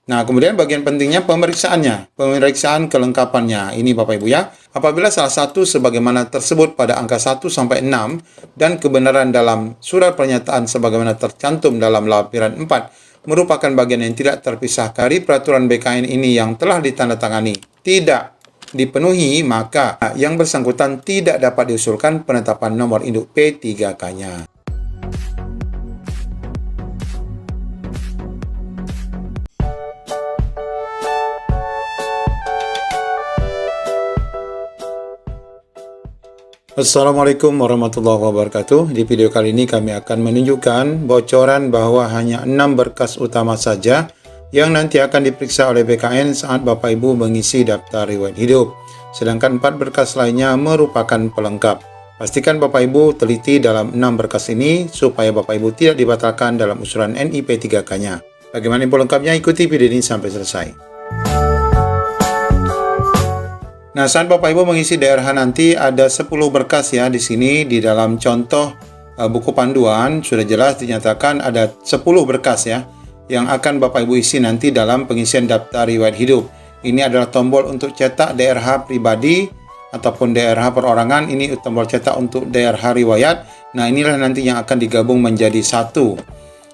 Nah, kemudian bagian pentingnya pemeriksaannya, pemeriksaan kelengkapannya. Ini Bapak Ibu ya. Apabila salah satu sebagaimana tersebut pada angka 1 sampai 6 dan kebenaran dalam surat pernyataan sebagaimana tercantum dalam lampiran 4 merupakan bagian yang tidak terpisahkan dari peraturan BKN ini yang telah ditandatangani, tidak dipenuhi, maka yang bersangkutan tidak dapat diusulkan penetapan nomor induk P3K-nya. Assalamualaikum warahmatullahi wabarakatuh. Di video kali ini kami akan menunjukkan bocoran bahwa hanya 6 berkas utama saja yang nanti akan diperiksa oleh BKN saat Bapak Ibu mengisi daftar riwayat hidup. Sedangkan 4 berkas lainnya merupakan pelengkap. Pastikan Bapak Ibu teliti dalam 6 berkas ini supaya Bapak Ibu tidak dibatalkan dalam usulan NIP 3K-nya. Bagaimana info lengkapnya? Ikuti video ini sampai selesai. Nah, saat Bapak Ibu mengisi DRH nanti ada 10 berkas ya di sini. Di dalam contoh buku panduan sudah jelas dinyatakan ada 10 berkas ya yang akan Bapak Ibu isi nanti dalam pengisian daftar riwayat hidup. Ini adalah tombol untuk cetak DRH pribadi ataupun DRH perorangan. Ini tombol cetak untuk DRH riwayat. Nah, inilah nanti yang akan digabung menjadi satu.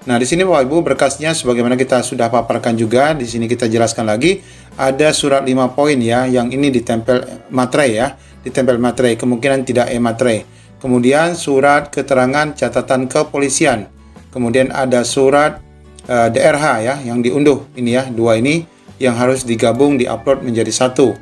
Nah, di sini Bapak Ibu berkasnya sebagaimana kita sudah paparkan juga, di sini kita jelaskan lagi, ada surat 5 poin ya, yang ini ditempel materai ya, ditempel materai, kemungkinan tidak materai. Kemudian surat keterangan catatan kepolisian. Kemudian ada surat DRH ya, yang diunduh ini ya, dua ini yang harus digabung, diupload menjadi satu.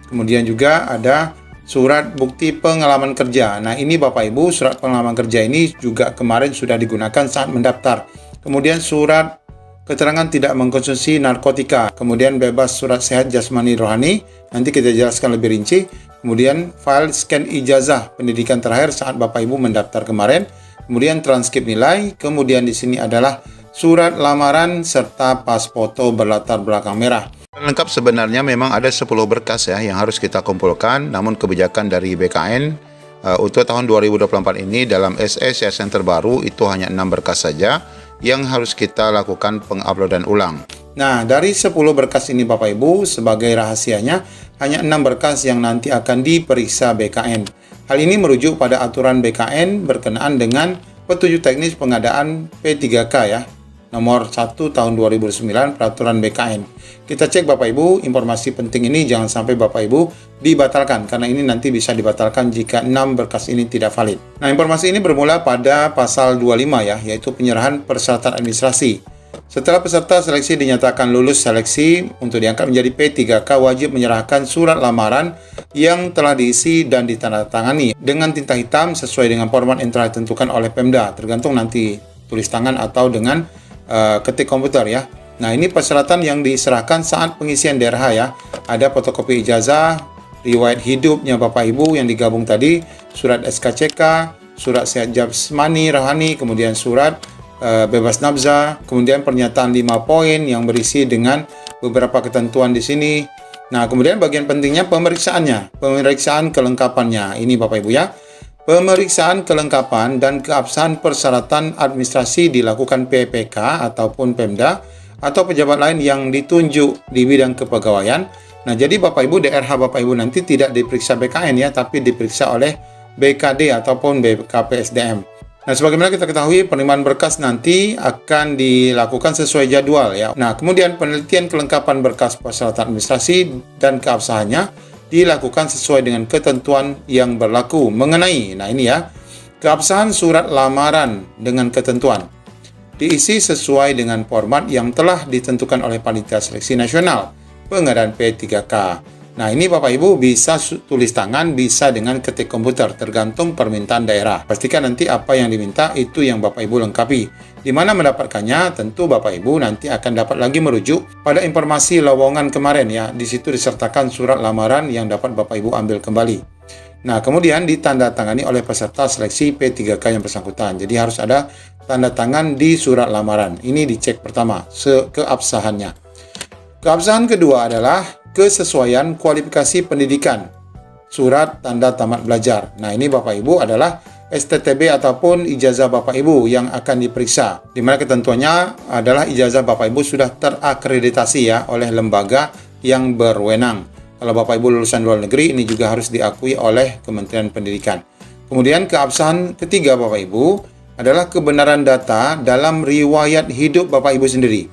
Kemudian juga ada surat bukti pengalaman kerja. Nah, ini Bapak Ibu, surat pengalaman kerja ini juga kemarin sudah digunakan saat mendaftar. Kemudian surat keterangan tidak mengkonsumsi narkotika. Kemudian bebas surat sehat jasmani rohani. Nanti kita jelaskan lebih rinci. Kemudian file scan ijazah pendidikan terakhir saat Bapak Ibu mendaftar kemarin. Kemudian transkrip nilai. Kemudian di sini adalah surat lamaran serta pas foto berlatar belakang merah. Lengkap sebenarnya memang ada 10 berkas ya yang harus kita kumpulkan. Namun kebijakan dari BKN untuk tahun 2024 ini dalam SS yang terbaru itu hanya 6 berkas saja yang harus kita lakukan penguploadan ulang. Nah, dari 10 berkas ini Bapak Ibu, sebagai rahasianya, hanya 6 berkas yang nanti akan diperiksa BKN. Hal ini merujuk pada aturan BKN berkenaan dengan petunjuk teknis pengadaan P3K ya, nomor 1 tahun 2009 peraturan BKN. Kita cek Bapak Ibu, informasi penting ini jangan sampai Bapak Ibu dibatalkan, karena ini nanti bisa dibatalkan jika 6 berkas ini tidak valid. Nah, informasi ini bermula pada pasal 25 ya, yaitu penyerahan persyaratan administrasi. Setelah peserta seleksi dinyatakan lulus seleksi untuk diangkat menjadi P3K, wajib menyerahkan surat lamaran yang telah diisi dan ditandatangani dengan tinta hitam sesuai dengan format yang telah ditentukan oleh Pemda, tergantung nanti tulis tangan atau dengan ketik komputer ya. Nah, ini persyaratan yang diserahkan saat pengisian DRH ya. Ada fotokopi ijazah, riwayat hidupnya Bapak Ibu yang digabung tadi, surat SKCK, surat sehat jasmani rohani, kemudian surat bebas nafza, kemudian pernyataan 5 poin yang berisi dengan beberapa ketentuan di sini. Nah, kemudian bagian pentingnya pemeriksaannya, pemeriksaan kelengkapannya. Ini Bapak Ibu ya. Pemeriksaan kelengkapan dan keabsahan persyaratan administrasi dilakukan PPK ataupun Pemda atau pejabat lain yang ditunjuk di bidang kepegawaian. Nah, jadi Bapak Ibu, DRH Bapak Ibu nanti tidak diperiksa BKN ya, tapi diperiksa oleh BKD ataupun BKPSDM. Nah, sebagaimana kita ketahui, penerimaan berkas nanti akan dilakukan sesuai jadwal ya. Nah, kemudian penelitian kelengkapan berkas persyaratan administrasi dan keabsahannya dilakukan sesuai dengan ketentuan yang berlaku mengenai, nah ini ya, keabsahan surat lamaran dengan ketentuan. Diisi sesuai dengan format yang telah ditentukan oleh Panitia Seleksi Nasional Pengadaan P3K. Nah, ini Bapak Ibu bisa tulis tangan, bisa dengan ketik komputer, tergantung permintaan daerah. Pastikan nanti apa yang diminta itu yang Bapak Ibu lengkapi. Di mana mendapatkannya, tentu Bapak Ibu nanti akan dapat lagi merujuk pada informasi lowongan kemarin ya. Di situ disertakan surat lamaran yang dapat Bapak Ibu ambil kembali. Nah, kemudian ditandatangani oleh peserta seleksi P3K yang bersangkutan. Jadi harus ada tanda tangan di surat lamaran. Ini dicek pertama, keabsahannya. Keabsahan kedua adalah kesesuaian kualifikasi pendidikan. Surat tanda tamat belajar. Nah, ini Bapak Ibu adalah STTB ataupun ijazah Bapak Ibu yang akan diperiksa. Di mana ketentuannya adalah ijazah Bapak Ibu sudah terakreditasi ya oleh lembaga yang berwenang. Kalau Bapak Ibu lulusan luar negeri, ini juga harus diakui oleh Kementerian Pendidikan. Kemudian keabsahan ketiga Bapak Ibu adalah kebenaran data dalam riwayat hidup Bapak Ibu sendiri.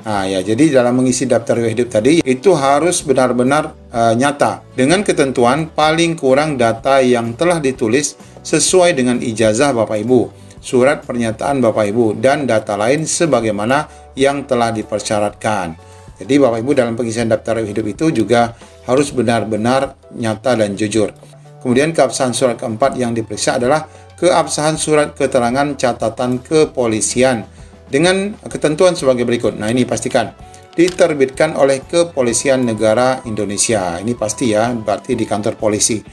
Nah ya, jadi dalam mengisi daftar riwayat hidup tadi itu harus benar-benar nyata dengan ketentuan paling kurang data yang telah ditulis sesuai dengan ijazah Bapak Ibu, surat pernyataan Bapak Ibu, dan data lain sebagaimana yang telah dipersyaratkan. Jadi Bapak Ibu dalam pengisian daftar riwayat hidup itu juga harus benar-benar nyata dan jujur. Kemudian keabsahan surat keempat yang diperiksa adalah keabsahan surat keterangan catatan kepolisian dengan ketentuan sebagai berikut. Nah ini pastikan diterbitkan oleh Kepolisian Negara Indonesia. Ini pasti ya, berarti di kantor polisi.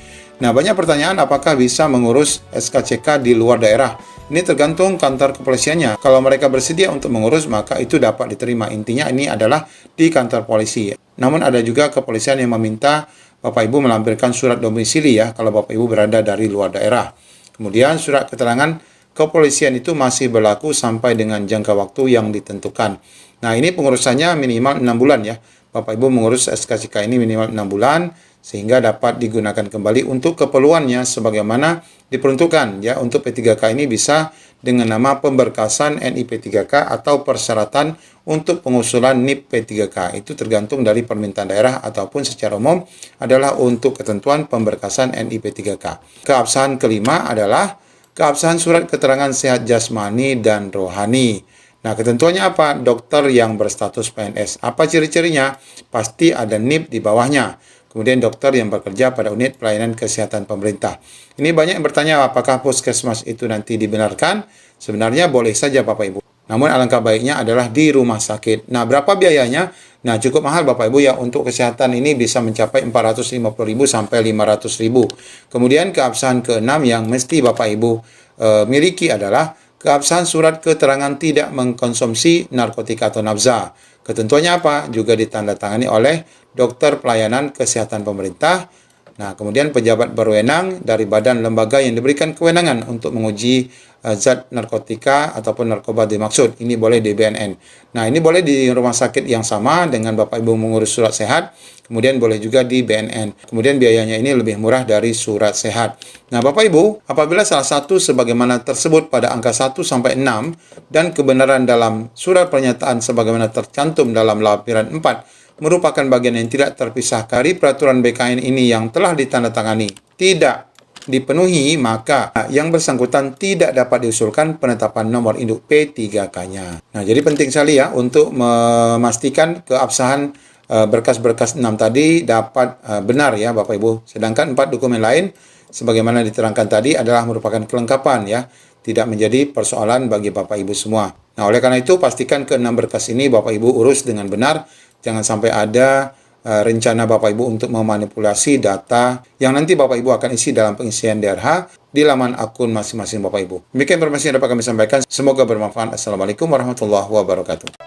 Nah banyak pertanyaan apakah bisa mengurus SKCK di luar daerah. Ini tergantung kantor kepolisiannya. Kalau mereka bersedia untuk mengurus, maka itu dapat diterima. Intinya ini adalah di kantor polisi. Namun ada juga kepolisian yang meminta Bapak Ibu melampirkan surat domisili ya, kalau Bapak Ibu berada dari luar daerah. Kemudian surat keterangan kepolisian itu masih berlaku sampai dengan jangka waktu yang ditentukan. Nah ini pengurusannya minimal 6 bulan ya. Bapak Ibu mengurus SKCK ini minimal 6 bulan, sehingga dapat digunakan kembali untuk keperluannya sebagaimana diperuntukkan ya. Untuk P3K ini bisa dengan nama pemberkasan NIP 3K atau persyaratan untuk pengusulan NIP P3K. Itu tergantung dari permintaan daerah ataupun secara umum adalah untuk ketentuan pemberkasan NIP 3K. Keabsahan kelima adalah keabsahan surat keterangan sehat jasmani dan rohani. Nah, ketentuannya apa? Dokter yang berstatus PNS. Apa ciri-cirinya? Pasti ada NIP di bawahnya. Kemudian dokter yang bekerja pada unit pelayanan kesehatan pemerintah. Ini banyak yang bertanya apakah puskesmas itu nanti dibenarkan? Sebenarnya boleh saja Bapak Ibu. Namun alangkah baiknya adalah di rumah sakit. Nah, berapa biayanya? Nah, cukup mahal Bapak Ibu ya. Untuk kesehatan ini bisa mencapai 450.000 sampai 500.000. Kemudian keabsahan keenam yang mesti Bapak Ibu miliki adalah keabsahan surat keterangan tidak mengkonsumsi narkotika atau nafza. Ketentuannya apa? Juga ditandatangani oleh dokter pelayanan kesehatan pemerintah. Nah, kemudian pejabat berwenang dari badan lembaga yang diberikan kewenangan untuk menguji zat narkotika ataupun narkoba dimaksud. Ini boleh di BNN. Nah, ini boleh di rumah sakit yang sama dengan Bapak Ibu mengurus surat sehat. Kemudian boleh juga di BNN. Kemudian biayanya ini lebih murah dari surat sehat. Nah, Bapak Ibu, apabila salah satu sebagaimana tersebut pada angka 1 sampai 6 dan kebenaran dalam surat pernyataan sebagaimana tercantum dalam lampiran 4 merupakan bagian yang tidak terpisah dari peraturan BKN ini yang telah ditandatangani tidak dipenuhi, maka yang bersangkutan tidak dapat diusulkan penetapan nomor induk P3K-nya. Nah, jadi penting sekali ya untuk memastikan keabsahan berkas-berkas 6 tadi dapat benar ya Bapak Ibu. Sedangkan 4 dokumen lain sebagaimana diterangkan tadi adalah merupakan kelengkapan ya, tidak menjadi persoalan bagi Bapak Ibu semua. Nah, oleh karena itu pastikan ke-6 berkas ini Bapak Ibu urus dengan benar. Jangan sampai ada rencana Bapak Ibu untuk memanipulasi data yang nanti Bapak Ibu akan isi dalam pengisian DRH di laman akun masing-masing Bapak Ibu. Demikian informasi yang dapat kami sampaikan. Semoga bermanfaat. Assalamualaikum warahmatullahi wabarakatuh.